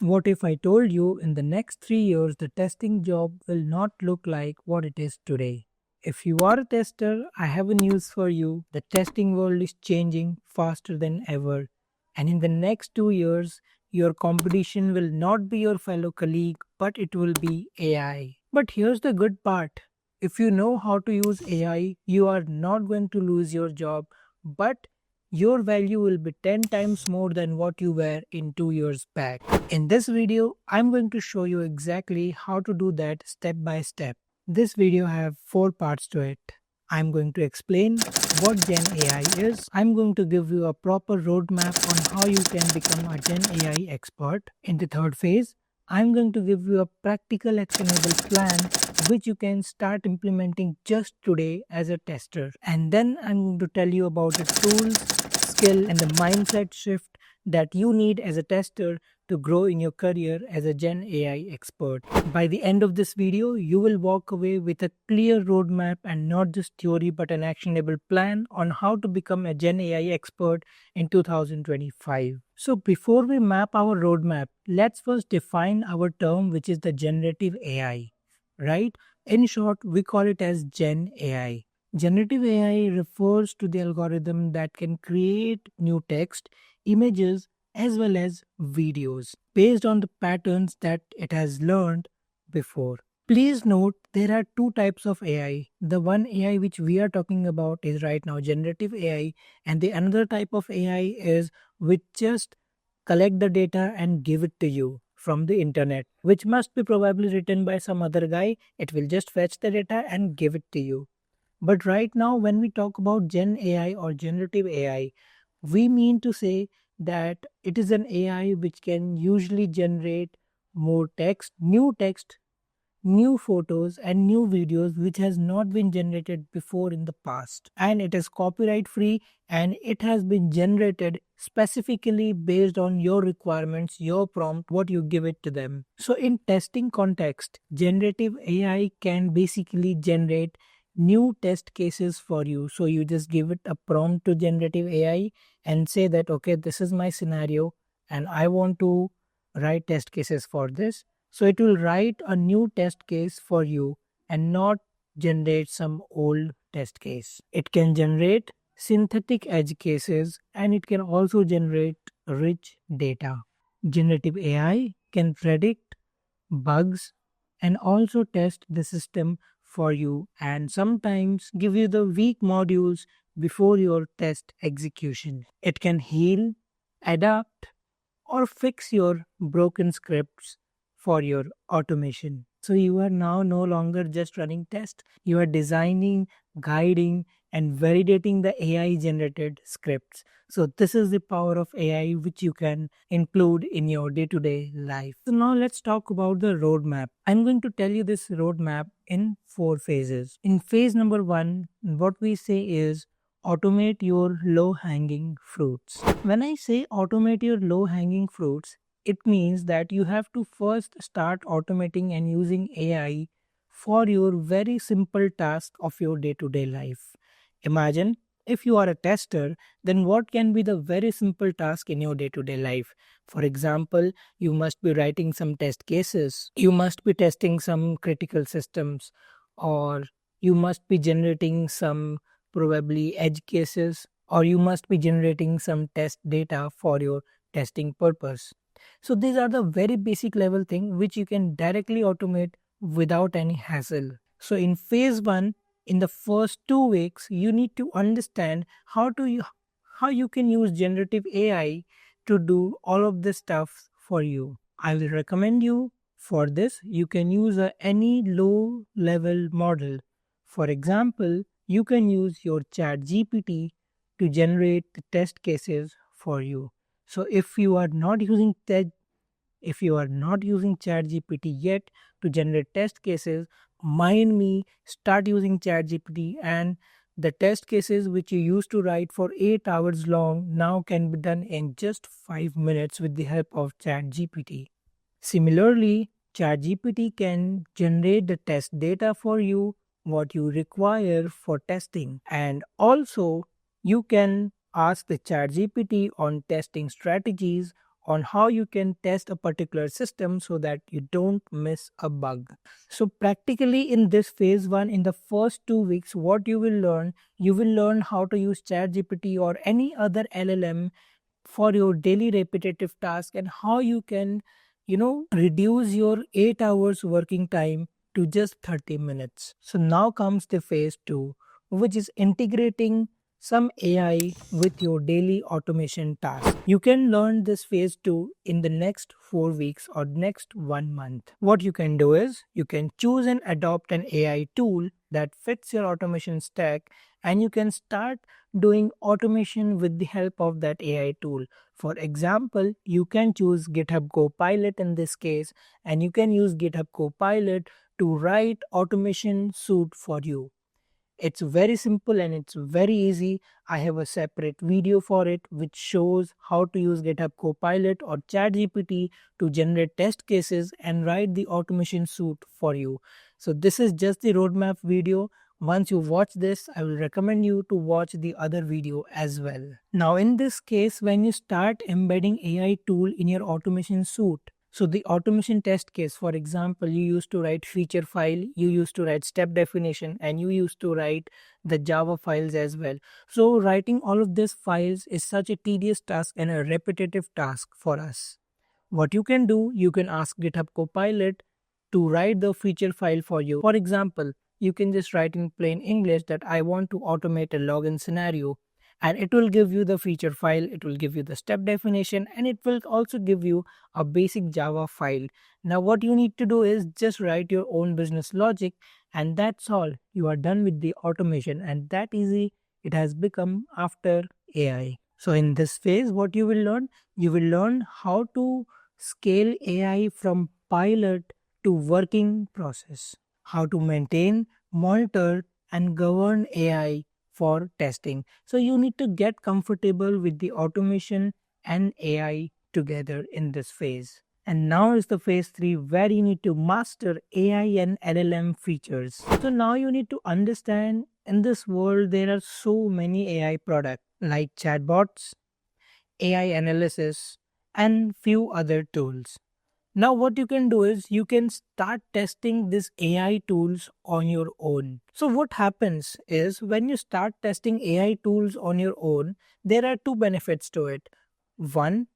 What if I told you in the next 3 years the testing job will not look like what it is today? If you are a tester, I have a news for you. The testing world is changing faster than ever. And in the next 2 years, your competition will not be your fellow colleague, but it will be AI. But here's the good part. If you know how to use AI, you are not going to lose your job, but your value will be 10 times more than what you were in 2 years back. In this video, I'm going to show you exactly how to do that step by step. This video have 4 parts to it. I'm going to explain what Gen AI is. I'm going to give you a proper roadmap on how you can become a Gen AI expert. In the third phase, I'm going to give you a practical actionable plan which you can start implementing just today as a tester. And then I'm going to tell you about the tools, skill, and the mindset shift that you need as a tester to grow in your career as a Gen AI expert. By the end of this video, you will walk away with a clear roadmap and not just theory but an actionable plan on how to become a Gen AI expert in 2025. So before we map our roadmap, let's first define our term, which is the generative AI, right? In short, we call it as Gen AI. Generative AI refers to the algorithm that can create new text, images, as well as videos based on the patterns that it has learned before. Please note there are two types of AI. The one AI which we are talking about is right now generative AI, and the another type of AI is which just collect the data and give it to you from the internet, which must be probably written by some other guy. It will just fetch the data and give it to you. But right now, when we talk about Gen AI or generative AI, we mean to say that it is an AI which can usually generate more text, new photos, and new videos which has not been generated before in the past. And it is copyright free and it has been generated specifically based on your requirements, your prompt, what you give it to them. So, in testing context, generative AI can basically generate new test cases for you. So you just give it a prompt to generative AI and say that, okay, this is my scenario and I want to write test cases for this. So it will write a new test case for you and not generate some old test case. It can generate synthetic edge cases and it can also generate rich data. Generative AI can predict bugs and also test the system for you and sometimes give you the weak modules before your test execution. It can heal, adapt, or fix your broken scripts for your automation. So you are now no longer just running tests, you are designing, guiding, and validating the AI generated scripts. So this is the power of AI which you can include in your day-to-day life. So now let's talk about the roadmap. I'm going to tell you this roadmap in 4 phases. In phase number 1, what we say is automate your low hanging fruits. When I say automate your low hanging fruits, it means that you have to first start automating and using AI for your very simple task of your day to day life. Imagine if you are a tester, then what can be the very simple task in your day to day life? For example, you must be writing some test cases, you must be testing some critical systems, or you must be generating some probably edge cases, or you must be generating some test data for your testing purpose. So these are the very basic level thing which you can directly automate without any hassle. So in phase 1, in the first 2 weeks, you need to understand how you can use generative AI to do all of this stuff for you. I will recommend you for this you can use any low level model. For example, you can use your chat GPT to generate the test cases for you. So if you are not using ChatGPT yet to generate test cases, mind me, start using ChatGPT, and the test cases which you used to write for 8 hours long now can be done in just 5 minutes with the help of ChatGPT. Similarly, ChatGPT can generate the test data for you, what you require for testing, and also you can ask the ChatGPT on testing strategies on how you can test a particular system so that you don't miss a bug. So practically in this phase 1, in the first 2 weeks, what you will learn how to use ChatGPT or any other LLM for your daily repetitive task, and how you can reduce your 8 hours working time to just 30 minutes. So now comes the phase 2, which is integrating some AI with your daily automation task. You can learn this phase 2 in the next 4 weeks or next 1 month. What you can do is you can choose and adopt an AI tool that fits your automation stack, and you can start doing automation with the help of that AI tool. For example, you can choose GitHub Copilot in this case, and you can use GitHub Copilot to write automation suite for you. It's very simple and it's very easy. I have a separate video for it which shows how to use GitHub Copilot or ChatGPT to generate test cases and write the automation suite for you. So this is just the roadmap video. Once you watch this, I will recommend you to watch the other video as well. Now in this case, when you start embedding AI tool in your automation suite, so the automation test case, for example, you used to write feature file, you used to write step definition, and you used to write the Java files as well. So writing all of these files is such a tedious task and a repetitive task for us. What you can do, you can ask GitHub Copilot to write the feature file for you. For example, you can just write in plain English that I want to automate a login scenario, and it will give you the feature file, it will give you the step definition, and it will also give you a basic Java file. Now what you need to do is just write your own business logic, and that's all. You are done with the automation, and that easy it has become after AI. So in this phase, what you will learn how to scale AI from pilot to working process, how to maintain, monitor, and govern AI for testing. So you need to get comfortable with the automation and AI together in this phase. And now is the phase 3 where you need to master AI and LLM features. So now you need to understand, in this world there are so many AI products like chatbots, AI analysis, and few other tools. Now what you can do is you can start testing these AI tools on your own. So what happens is when you start testing AI tools on your own, there are two benefits to it. One,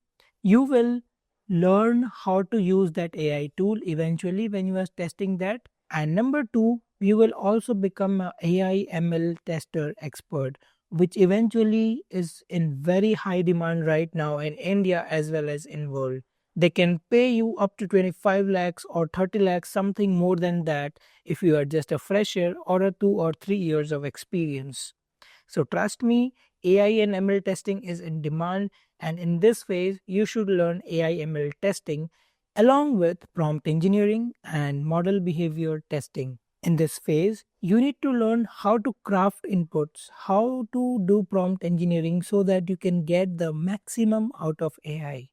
you will learn how to use that AI tool eventually when you are testing that. And number two, you will also become an AI ML tester expert, which eventually is in very high demand right now in India as well as in world. They can pay you up to 25 lakhs or 30 lakhs, something more than that, if you are just a fresher or a 2 or 3 years of experience. So trust me, AI and ML testing is in demand, and in this phase, you should learn AI ML testing along with prompt engineering and model behavior testing. In this phase, you need to learn how to craft inputs, how to do prompt engineering so that you can get the maximum out of AI.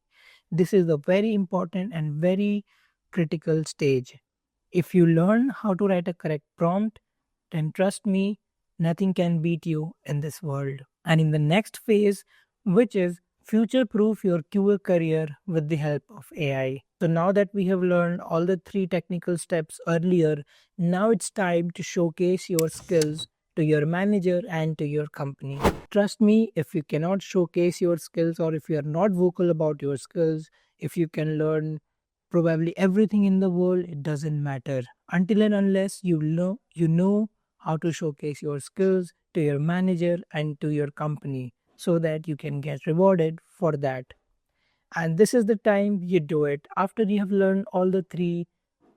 This is a very important and very critical stage. If you learn how to write a correct prompt, then trust me, nothing can beat you in this world. And in the next phase, which is future proof your QA career with the help of AI. So now that we have learned all the 3 technical steps earlier, now it's time to showcase your skills to your manager and to your company. Trust me, if you cannot showcase your skills or if you are not vocal about your skills, if you can learn probably everything in the world, it doesn't matter. Until and unless you know how to showcase your skills to your manager and to your company so that you can get rewarded for that. And this is the time you do it. After you have learned all the 3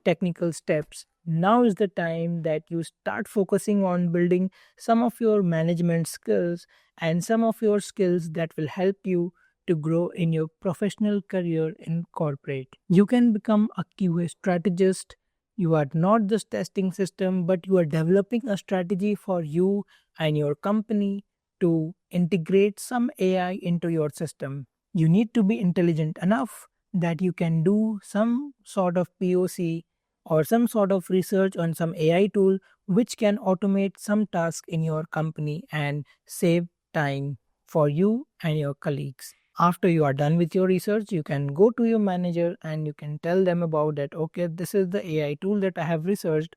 technical steps, now is the time that you start focusing on building some of your management skills and some of your skills that will help you to grow in your professional career in corporate. You can become a QA strategist. You are not just testing system, but you are developing a strategy for you and your company to integrate some AI into your system. You need to be intelligent enough that you can do some sort of POC or some sort of research on some AI tool which can automate some task in your company and save time for you and your colleagues. After you are done with your research, you can go to your manager and you can tell them about that. Okay, this is the AI tool that I have researched,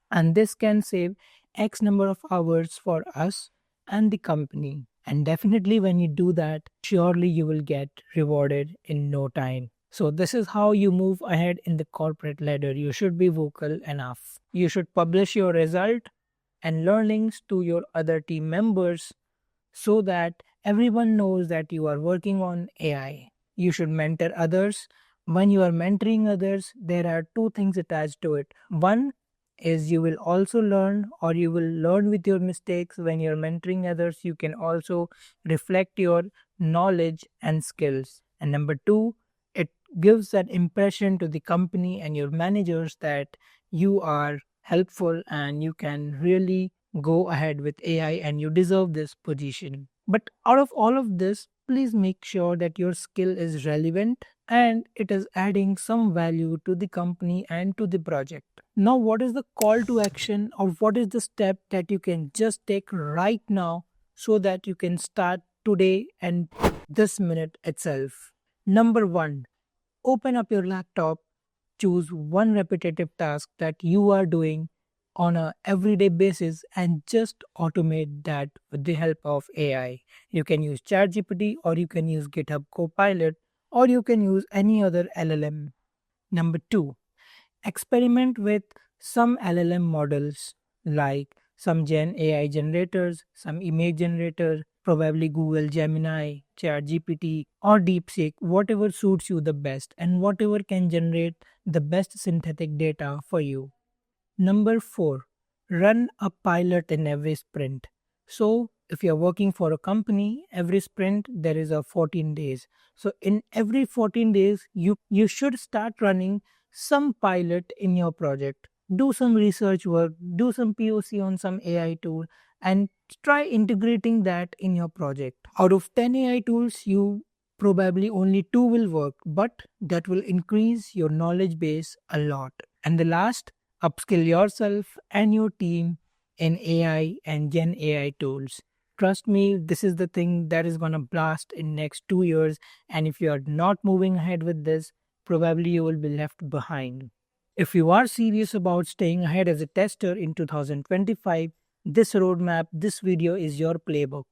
and this can save X number of hours for us and the company. And definitely, when you do that, surely you will get rewarded in no time. So, this is how you move ahead in the corporate ladder. You should be vocal enough. You should publish your result and learnings to your other team members so that everyone knows that you are working on AI. You should mentor others. When you are mentoring others, there are two things attached to it. One is you will also learn, or you will learn with your mistakes. When you're mentoring others, you can also reflect your knowledge and skills. And number two, it gives that impression to the company and your managers that you are helpful and you can really go ahead with AI and you deserve this position. But out of all of this, please make sure that your skill is relevant and it is adding some value to the company and to the project. Now, what is the call to action, or what is the step that you can just take right now so that you can start today and this minute itself? Number one, open up your laptop, choose one repetitive task that you are doing on a everyday basis and just automate that with the help of AI. You can use ChatGPT, or you can use GitHub Copilot, or you can use any other LLM. Number two, experiment with some LLM models like some Gen AI generators, some image generators, probably Google Gemini, ChatGPT, or DeepSeek, whatever suits you the best and whatever can generate the best synthetic data for you. Number four, run a pilot in every sprint. So, if you're working for a company, every sprint there is a 14 days. So, in every 14 days, you should start running some pilot in your project. Do some research work, do some POC on some AI tool, and try integrating that in your project. Out of 10 AI tools, you probably only two will work, but that will increase your knowledge base a lot. And the last, upskill yourself and your team in AI and Gen AI tools. Trust me, this is the thing that is going to blast in next 2 years. And if you are not moving ahead with this, probably you will be left behind. If you are serious about staying ahead as a tester in 2025, this roadmap, this video is your playbook.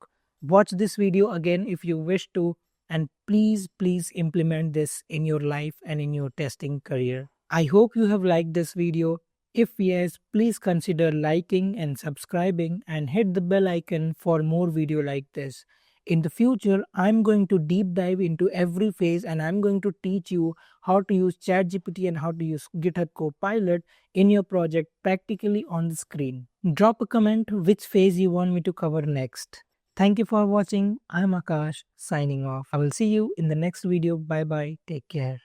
Watch this video again if you wish to, and please implement this in your life and in your testing career. I hope you have liked this video. If yes, please consider liking and subscribing and hit the bell icon for more video like this. In the future, I'm going to deep dive into every phase and I'm going to teach you how to use ChatGPT and how to use GitHub Copilot in your project practically on the screen. Drop a comment which phase you want me to cover next. Thank you for watching. I'm Akash signing off. I will see you in the next video. Bye bye. Take care.